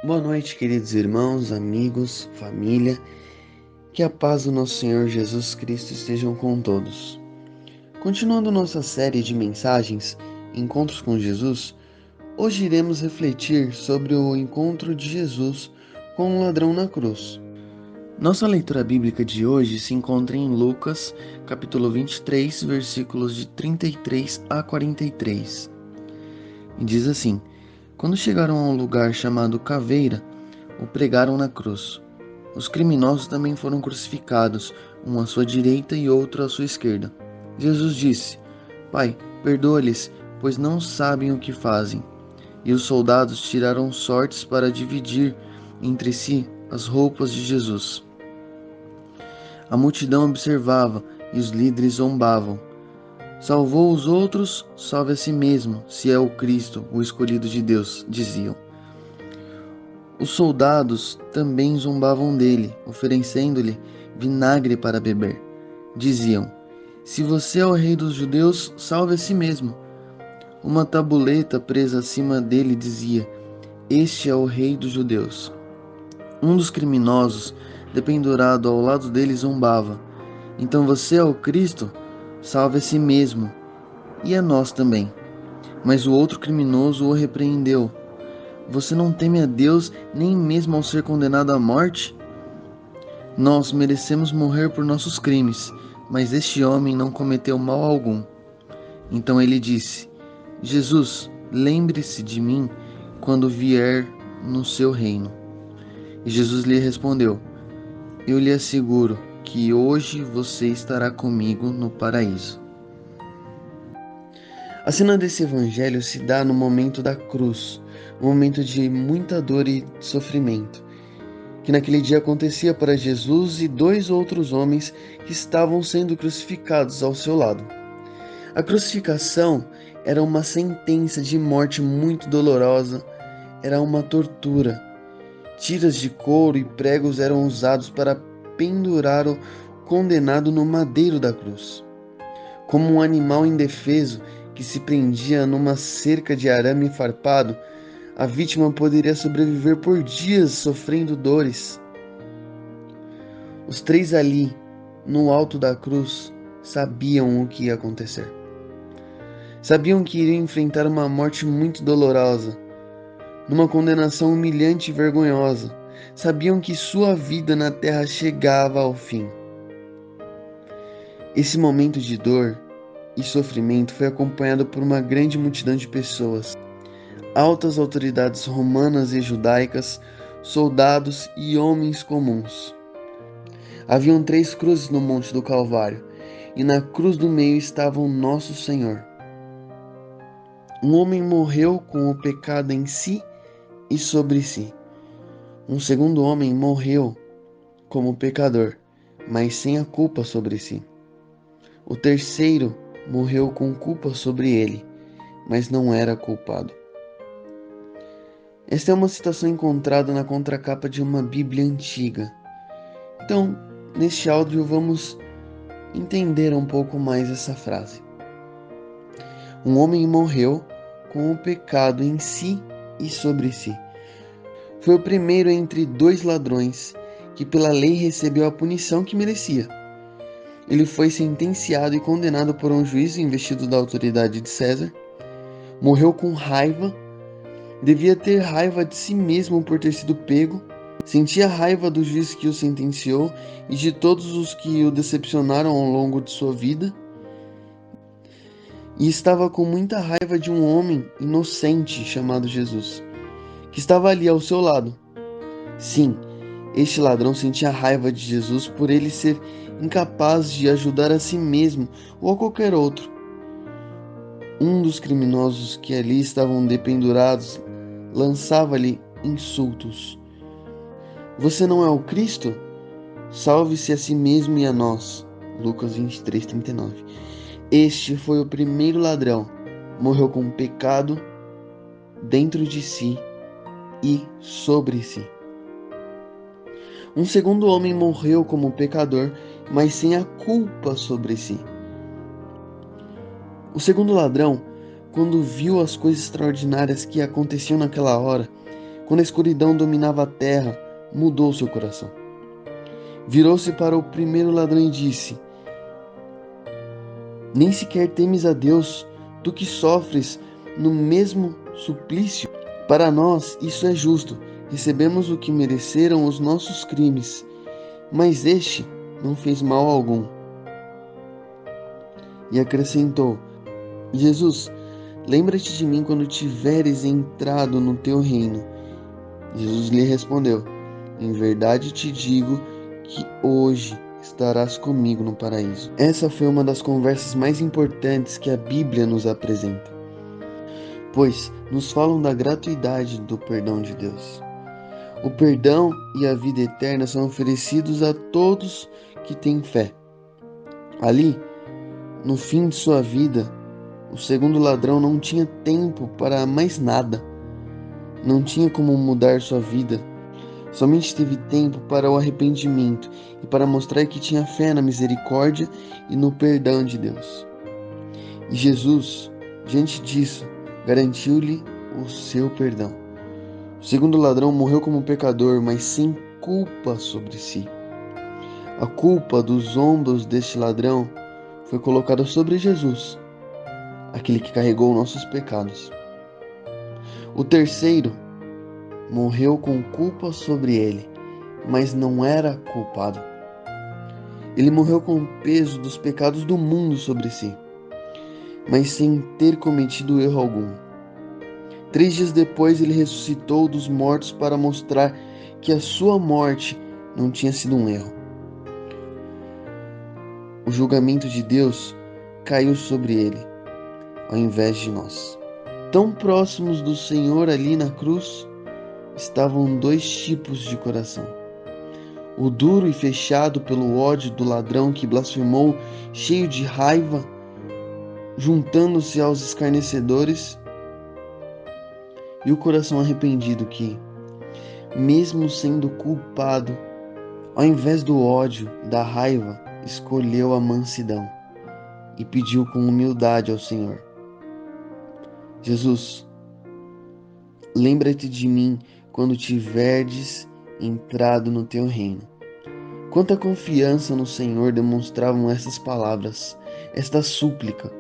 Boa noite, queridos irmãos, amigos, família. Que a paz do nosso Senhor Jesus Cristo estejam com todos. Continuando nossa série de mensagens, Encontros com Jesus, hoje iremos refletir sobre o encontro de Jesus com o ladrão na cruz. Nossa leitura bíblica de hoje se encontra em Lucas, capítulo 23, versículos de 33 a 43. E diz assim: Quando chegaram a um lugar chamado Caveira, o pregaram na cruz. Os criminosos também foram crucificados, um à sua direita e outro à sua esquerda. Jesus disse: Pai, perdoa-lhes, pois não sabem o que fazem. E os soldados tiraram sortes para dividir entre si as roupas de Jesus. A multidão observava e os líderes zombavam. Salvou os outros, salve a si mesmo, se é o Cristo, o escolhido de Deus, diziam. Os soldados também zombavam dele, oferecendo-lhe vinagre para beber. Diziam: Se você é o rei dos judeus, salve a si mesmo. Uma tabuleta presa acima dele dizia: Este é o rei dos judeus. Um dos criminosos, dependurado ao lado dele, zombava: Então você é o Cristo? Salve a si mesmo, e a nós também. Mas o outro criminoso o repreendeu: Você não teme a Deus nem mesmo ao ser condenado à morte? Nós merecemos morrer por nossos crimes, mas este homem não cometeu mal algum. Então ele disse: Jesus, lembre-se de mim quando vier no seu reino. E Jesus lhe respondeu: Eu lhe asseguro que hoje você estará comigo no paraíso. A cena desse evangelho se dá no momento da cruz, um momento de muita dor e sofrimento, que naquele dia acontecia para Jesus e dois outros homens que estavam sendo crucificados ao seu lado. A crucificação era uma sentença de morte muito dolorosa, era uma tortura. Tiras de couro e pregos eram usados para pendurar o condenado no madeiro da cruz. Como um animal indefeso que se prendia numa cerca de arame farpado, a vítima poderia sobreviver por dias sofrendo dores. Os três ali, no alto da cruz, sabiam o que ia acontecer. Sabiam que iriam enfrentar uma morte muito dolorosa, numa condenação humilhante e vergonhosa. Sabiam que sua vida na terra chegava ao fim. Esse momento de dor e sofrimento foi acompanhado por uma grande multidão de pessoas, altas autoridades romanas e judaicas, soldados e homens comuns. Haviam 3 cruzes no Monte do Calvário, e na cruz do meio estava o nosso Senhor. Um homem morreu com o pecado em si e sobre si. Um segundo homem morreu como pecador, mas sem a culpa sobre si. O terceiro morreu com culpa sobre ele, mas não era culpado. Esta é uma citação encontrada na contracapa de uma Bíblia antiga. Então, neste áudio vamos entender um pouco mais essa frase. Um homem morreu com o pecado em si e sobre si. Foi o primeiro entre 2 ladrões que pela lei recebeu a punição que merecia. Ele foi sentenciado e condenado por um juiz investido da autoridade de César. Morreu com raiva, devia ter raiva de si mesmo por ter sido pego, sentia raiva do juiz que o sentenciou e de todos os que o decepcionaram ao longo de sua vida. E estava com muita raiva de um homem inocente chamado Jesus, que estava ali ao seu lado. Sim, este ladrão sentia raiva de Jesus por ele ser incapaz de ajudar a si mesmo ou a qualquer outro. Um dos criminosos que ali estavam dependurados lançava-lhe insultos. Você não é o Cristo? Salve-se a si mesmo e a nós. Lucas 23:39. Este foi o primeiro ladrão. Morreu com o pecado dentro de si e sobre si. Um segundo homem morreu como pecador, mas sem a culpa sobre si. O segundo ladrão, quando viu as coisas extraordinárias que aconteciam naquela hora, quando a escuridão dominava a terra, mudou seu coração. Virou-se para o primeiro ladrão e disse: Nem sequer temes a Deus, tu que sofres no mesmo suplício? Para nós isso é justo, recebemos o que mereceram os nossos crimes, mas este não fez mal algum. E acrescentou: Jesus, lembra-te de mim quando tiveres entrado no teu reino. Jesus lhe respondeu: Em verdade te digo que hoje estarás comigo no paraíso. Essa foi uma das conversas mais importantes que a Bíblia nos apresenta, pois nos falam da gratuidade do perdão de Deus. O perdão e a vida eterna são oferecidos a todos que têm fé. Ali, no fim de sua vida, o segundo ladrão não tinha tempo para mais nada. Não tinha como mudar sua vida. Somente teve tempo para o arrependimento e para mostrar que tinha fé na misericórdia e no perdão de Deus. E Jesus, diante disso, garantiu-lhe o seu perdão. O segundo ladrão morreu como pecador, mas sem culpa sobre si. A culpa dos ombros deste ladrão foi colocada sobre Jesus, aquele que carregou nossos pecados. O terceiro morreu com culpa sobre ele, mas não era culpado. Ele morreu com o peso dos pecados do mundo sobre si, mas sem ter cometido erro algum. 3 dias depois, ele ressuscitou dos mortos para mostrar que a sua morte não tinha sido um erro. O julgamento de Deus caiu sobre ele, ao invés de nós. Tão próximos do Senhor ali na cruz, estavam 2 tipos de coração. O duro e fechado pelo ódio do ladrão que blasfemou, cheio de raiva, juntando-se aos escarnecedores, e o coração arrependido que, mesmo sendo culpado, ao invés do ódio e da raiva, escolheu a mansidão e pediu com humildade ao Senhor: Jesus, lembra-te de mim quando tiverdes entrado no teu reino. Quanta confiança no Senhor demonstravam essas palavras, esta súplica.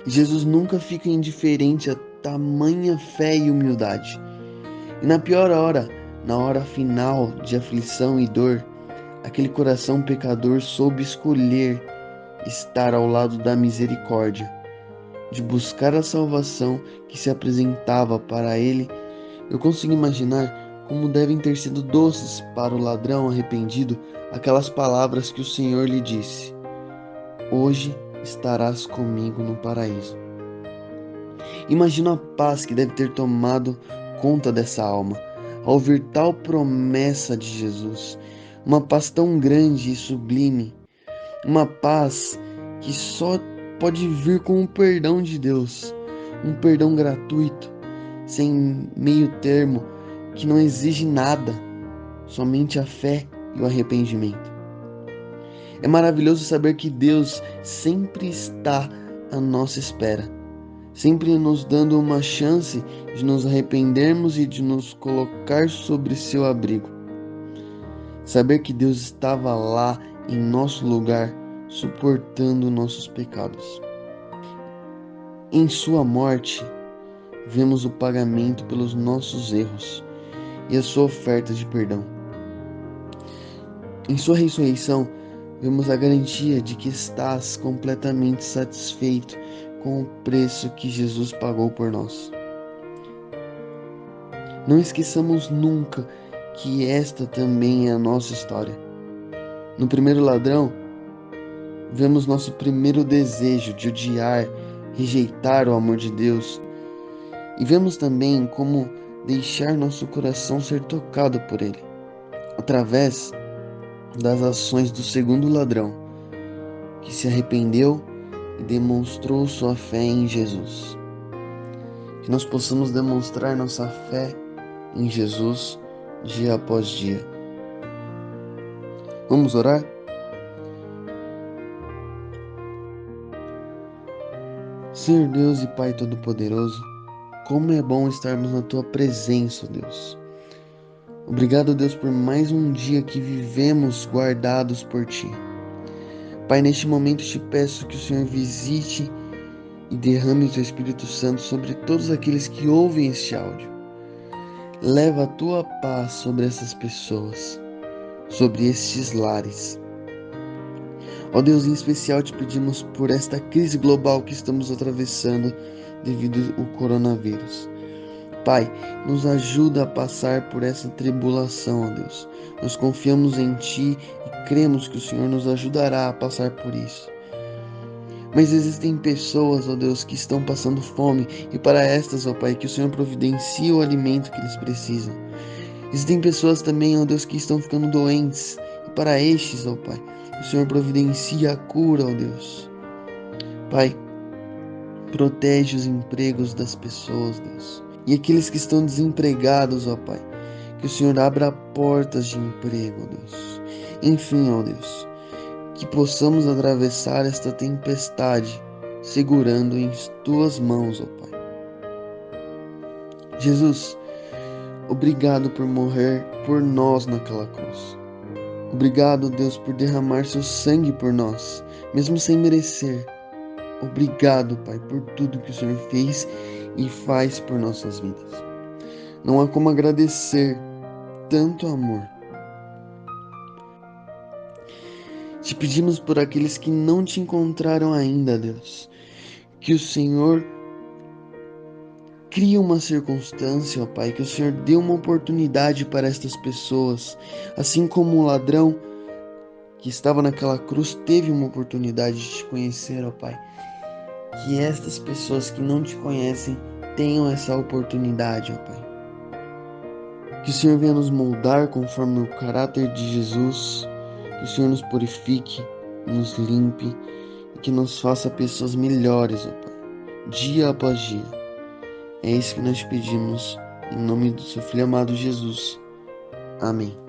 Jesus nunca fica indiferente a tamanha fé e humildade. E na pior hora, na hora final de aflição e dor, aquele coração pecador soube escolher estar ao lado da misericórdia, de buscar a salvação que se apresentava para ele. Eu consigo imaginar como devem ter sido doces para o ladrão arrependido aquelas palavras que o Senhor lhe disse: Hoje estarás comigo no paraíso. Imagino a paz que deve ter tomado conta dessa alma ao ouvir tal promessa de Jesus. Uma paz tão grande e sublime, uma paz que só pode vir com o perdão de Deus, um perdão gratuito, sem meio termo, que não exige nada, somente a fé e o arrependimento. É maravilhoso saber que Deus sempre está à nossa espera, sempre nos dando uma chance de nos arrependermos e de nos colocar sobre seu abrigo. Saber que Deus estava lá em nosso lugar, suportando nossos pecados. Em sua morte, vemos o pagamento pelos nossos erros e a sua oferta de perdão. Em sua ressurreição, vemos a garantia de que estás completamente satisfeito com o preço que Jesus pagou por nós. Não esqueçamos nunca que esta também é a nossa história. No primeiro ladrão, vemos nosso primeiro desejo de odiar, rejeitar o amor de Deus. E vemos também como deixar nosso coração ser tocado por Ele, através das ações do segundo ladrão, que se arrependeu e demonstrou sua fé em Jesus. Que nós possamos demonstrar nossa fé em Jesus dia após dia. Vamos orar? Senhor Deus e Pai Todo-Poderoso, Como é bom estarmos na Tua presença, ó Deus. Obrigado, Deus, por mais um dia que vivemos guardados por Ti. Pai, neste momento te peço que o Senhor visite e derrame o Teu Espírito Santo sobre todos aqueles que ouvem este áudio. Leva a Tua paz sobre essas pessoas, sobre estes lares. Ó Deus, em especial te pedimos por esta crise global que estamos atravessando devido ao coronavírus. Pai, nos ajuda a passar por essa tribulação, ó Deus. Nós confiamos em Ti e cremos que o Senhor nos ajudará a passar por isso. Mas existem pessoas, ó Deus, que estão passando fome e para estas, ó Pai, que o Senhor providencie o alimento que eles precisam. Existem pessoas também, ó Deus, que estão ficando doentes e para estes, ó Pai, o Senhor providencia a cura, ó Deus. Pai, protege os empregos das pessoas, Deus. E aqueles que estão desempregados, ó Pai, que o Senhor abra portas de emprego, ó Deus. Enfim, ó Deus, que possamos atravessar esta tempestade segurando em Tuas mãos, ó Pai. Jesus, obrigado por morrer por nós naquela cruz. Obrigado, Deus, por derramar Seu sangue por nós, mesmo sem merecer. Obrigado, Pai, por tudo que o Senhor fez e faz por nossas vidas. Não há como agradecer tanto amor. Te pedimos por aqueles que não Te encontraram ainda, Deus, que o Senhor crie uma circunstância, ó Pai, que o Senhor dê uma oportunidade para estas pessoas, assim como o ladrão que estava naquela cruz teve uma oportunidade de Te conhecer, ó Pai. Que estas pessoas que não Te conhecem tenham essa oportunidade, ó Pai. Que o Senhor venha nos moldar conforme o caráter de Jesus, que o Senhor nos purifique, nos limpe e que nos faça pessoas melhores, ó Pai, dia após dia. É isso que nós pedimos, em nome do Seu Filho amado Jesus. Amém.